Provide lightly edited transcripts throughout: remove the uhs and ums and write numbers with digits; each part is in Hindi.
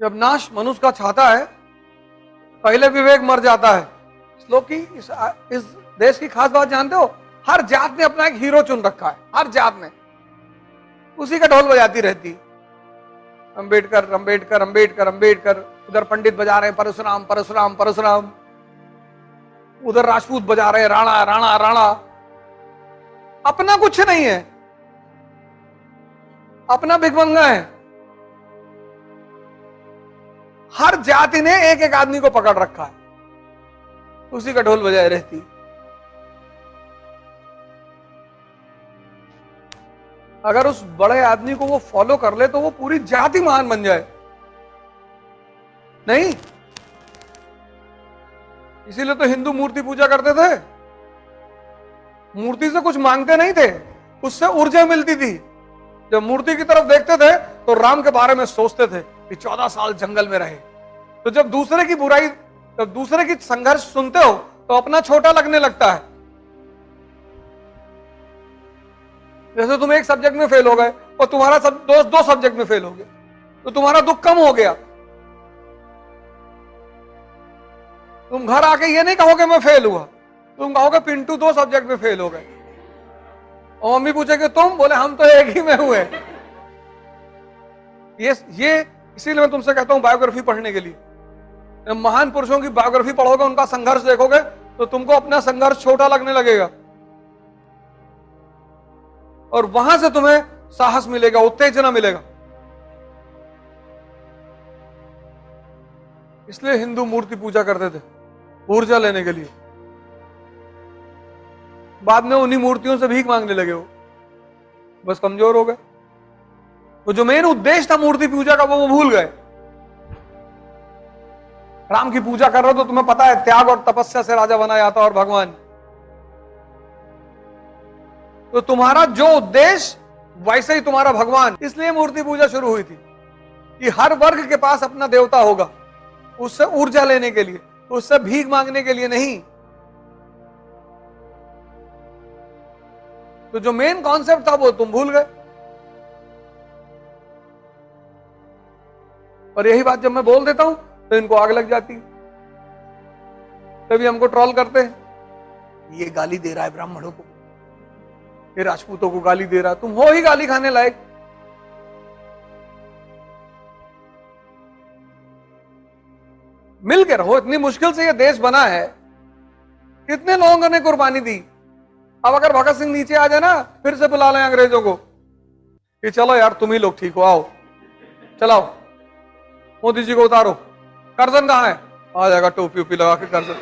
जब नाश मनुष्य का चाहता है, पहले विवेक मर जाता है। श्लोक की इस देश की खास बात जानते हो, हर जात ने अपना एक हीरो चुन रखा है, हर जात ने उसी का ढोल बजाती रहती। अंबेडकर अंबेडकर अंबेडकर अंबेडकर, उधर पंडित बजा रहे हैं परशुराम परशुराम परशुराम, उधर राजपूत बजा रहे हैं राणा राणा राणा। अपना कुछ नहीं है, अपना भिखमंगा है। हर जाति ने एक एक आदमी को पकड़ रखा है, उसी का ढोल बजाए रहती। अगर उस बड़े आदमी को वो फॉलो कर ले तो वो पूरी जाति महान बन जाए। नहीं, इसीलिए तो हिंदू मूर्ति पूजा करते थे। मूर्ति से कुछ मांगते नहीं थे, उससे ऊर्जा मिलती थी। जब मूर्ति की तरफ देखते थे तो राम के बारे में सोचते थे कि 14 साल जंगल में रहे। तो जब दूसरे की बुराई, जब दूसरे की संघर्ष सुनते हो तो अपना छोटा लगने लगता है। जैसे तुम एक सब्जेक्ट में फेल हो गए और तुम्हारा दो सब्जेक्ट में फेल हो गए, तो तुम्हारा दुख कम हो गया। तुम घर आके ये नहीं कहोगे मैं फेल हुआ, तुम कहोगे पिंटू 2 सब्जेक्ट में फेल हो गए। और मम्मी पूछेगी तुम, बोले हम तो एक ही में हुए। ये इसीलिए मैं तुमसे कहता हूं बायोग्राफी पढ़ने के लिए। जब महान पुरुषों की बायोग्राफी पढ़ोगे, उनका संघर्ष देखोगे तो तुमको अपना संघर्ष छोटा लगने लगेगा और वहां से तुम्हें साहस मिलेगा, उत्तेजना मिलेगा। इसलिए हिंदू मूर्ति पूजा करते थे, ऊर्जा लेने के लिए। बाद में उन्हीं मूर्तियों से भीख मांगने लगे, वो बस कमजोर हो गए। वो जो मेन उद्देश्य था मूर्ति पूजा का वो भूल गए। राम की पूजा कर रहे हो तो तुम्हें पता है त्याग और तपस्या से राजा बना जाता और भगवान। तो तुम्हारा जो उद्देश्य वैसे ही तुम्हारा भगवान। इसलिए मूर्ति पूजा शुरू हुई थी कि हर वर्ग के पास अपना देवता होगा, उससे ऊर्जा लेने के लिए, उससे भीख मांगने के लिए नहीं। तो जो मेन कॉन्सेप्ट था वो तुम भूल गए। और यही बात जब मैं बोल देता हूं तो इनको आग लग जाती। तभी हमको ट्रोल करते हैं, ये गाली दे रहा है ब्राह्मणों को, ये राजपूतों को गाली दे रहा है। तुम हो ही गाली खाने लायक। मिलकर रहो। इतनी मुश्किल से ये देश बना है, कितने लोगों ने कुर्बानी दी। अब अगर भगत सिंह नीचे आ जाए ना, फिर से बुला लें अंग्रेजों को कि चलो यार तुम ही लोग ठीक हो, आओ चलाओ, मोदी जी को उतारो। करजन कहां है? आ जाएगा टोपी उपी लगा के करजन।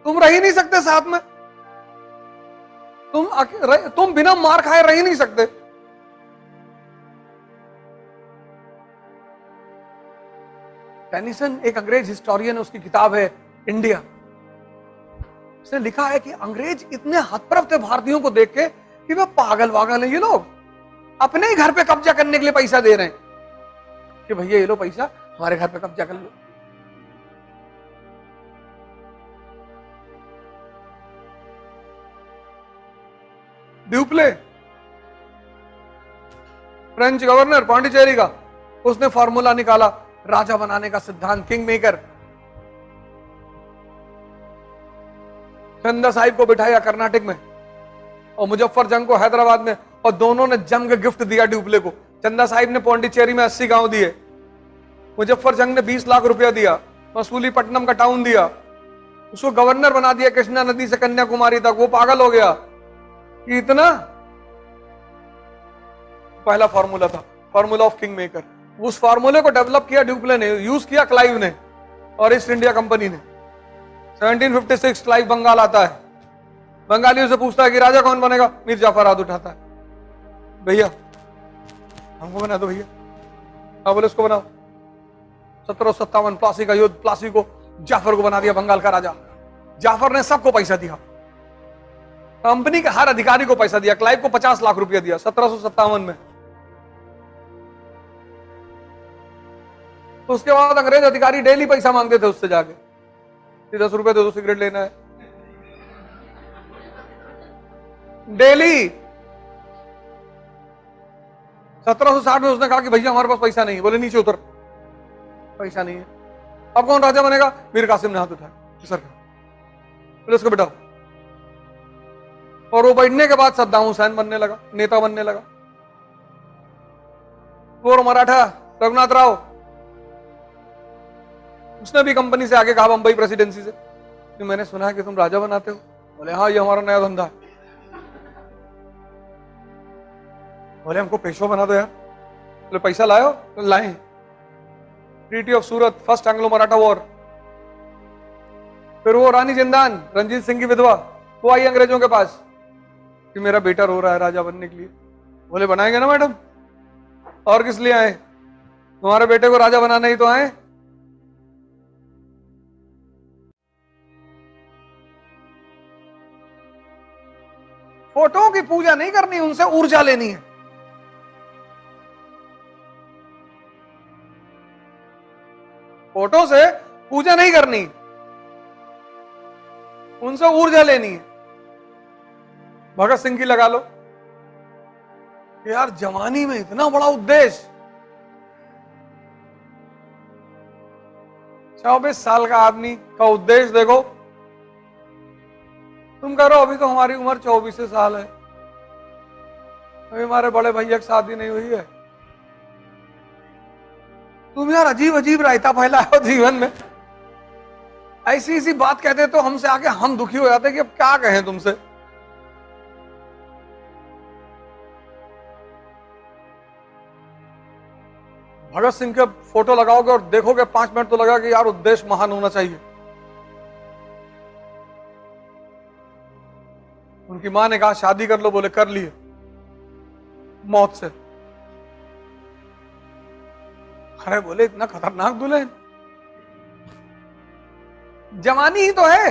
तुम रह ही नहीं सकते साथ में, तुम बिना मार खाए रह ही नहीं सकते। टेनिसन एक अंग्रेज हिस्टोरियन है, उसकी किताब है इंडिया। उसने लिखा है कि अंग्रेज इतने हतप्रभ थे भारतीयों को देख के कि वे पागल वागल है। ये लोग अपने ही घर पे कब्जा करने के लिए पैसा दे रहे हैं कि भैया ये लो पैसा, हमारे घर पे कब्जा कर लो। ड्यूप्ले, फ्रेंच गवर्नर पांडिचेरी का, उसने फॉर्मूला निकाला राजा बनाने का सिद्धांत, किंग मेकर। चंदा साहिब को बिठाया कर्नाटक में और मुजफ्फर जंग को हैदराबाद में, और दोनों ने जम के गिफ्ट दिया ड्यूप्ले को। चंदा साहिब ने पौंडीचेरी में 80 गांव दिए, मुजफ्फर जंग ने 20 लाख रुपया दिया, मसूलीपट्टनम का टाउन दिया, उसको गवर्नर बना दिया कृष्णा नदी से कन्याकुमारी तक। वो पागल हो गया कि इतना। पहला फॉर्मूला था फॉर्मूला ऑफ किंग मेकर। उस फॉर्मूले को डेवलप किया ड्यूप्ले ने, यूज किया क्लाइव ने और ईस्ट इंडिया कंपनी ने। 1756 क्लाइव बंगाल आता है, बंगालियों से पूछता है कि राजा कौन बनेगा? मीर जाफर हाथ उठाता है, भैया हमको बना दो भैया। हाँ बोले उसको बनाओ। 1757 प्लासी का युद्ध, प्लासी को जाफर को बना दिया बंगाल का राजा। जाफर ने सबको पैसा दिया, कंपनी के हर अधिकारी को पैसा दिया। क्लाइव को 50 लाख रुपया दिया 1757 में। तो उसके बाद अंग्रेज अधिकारी डेली पैसा मांगते थे उससे जाके, 10 रुपए दे दो सिगरेट लेना है डेली। 1760 में उसने कहा कि भैया हमारे पास पैसा नहीं है। बोले नीचे उतर, पैसा नहीं है। अब कौन राजा बनेगा? मीर कासिम ने हाथ उठाया, सर बोले उसको बिठाओ। और वो बैठने के बाद सद्दाम हुसैन बनने लगा, नेता बनने लगा। वो मराठा रघुनाथ राव, उसने भी कंपनी से आगे कहा, बंबई प्रेसिडेंसी से, कि मैंने सुना है कि तुम राजा बनाते हो। बोले हाँ, ये हमारा नया धंधा है। बोले हमको पेशवा बना दो यार। बोले पैसा लाओ? तो लाए। Treaty of Surat, first Anglo Maratha war. फिर वो रानी जिंदान, रंजीत सिंह की विधवा, वो आई अंग्रेजों के पास कि मेरा बेटा रो रहा है राजा बनने के लिए। बोले बनाएंगे ना मैडम, और किस लिए आए? तुम्हारे बेटे को राजा बनाना ही तो आए। फोटो की पूजा नहीं करनी, उनसे ऊर्जा लेनी है। फोटो से पूजा नहीं करनी, उनसे ऊर्जा लेनी है। भगत सिंह की लगा लो कि यार जवानी में इतना बड़ा उद्देश्य, 24 साल का आदमी का उद्देश्य देखो। तुम करो, अभी तो हमारी उम्र 24 साल है, अभी हमारे बड़े भैया की शादी नहीं हुई है। तुम यार अजीब अजीब रायता फैलाए हो जीवन में। ऐसी ऐसी बात कहते तो हमसे आके हम दुखी हो जाते कि अब क्या कहें तुमसे। भगत सिंह के फोटो लगाओगे और देखोगे 5 मिनट तो लगा कि यार उद्देश्य महान होना चाहिए। उनकी मां ने कहा शादी कर लो, बोले कर लिए मौत से। अरे बोले इतना खतरनाक दुल्हन, जवानी ही तो है।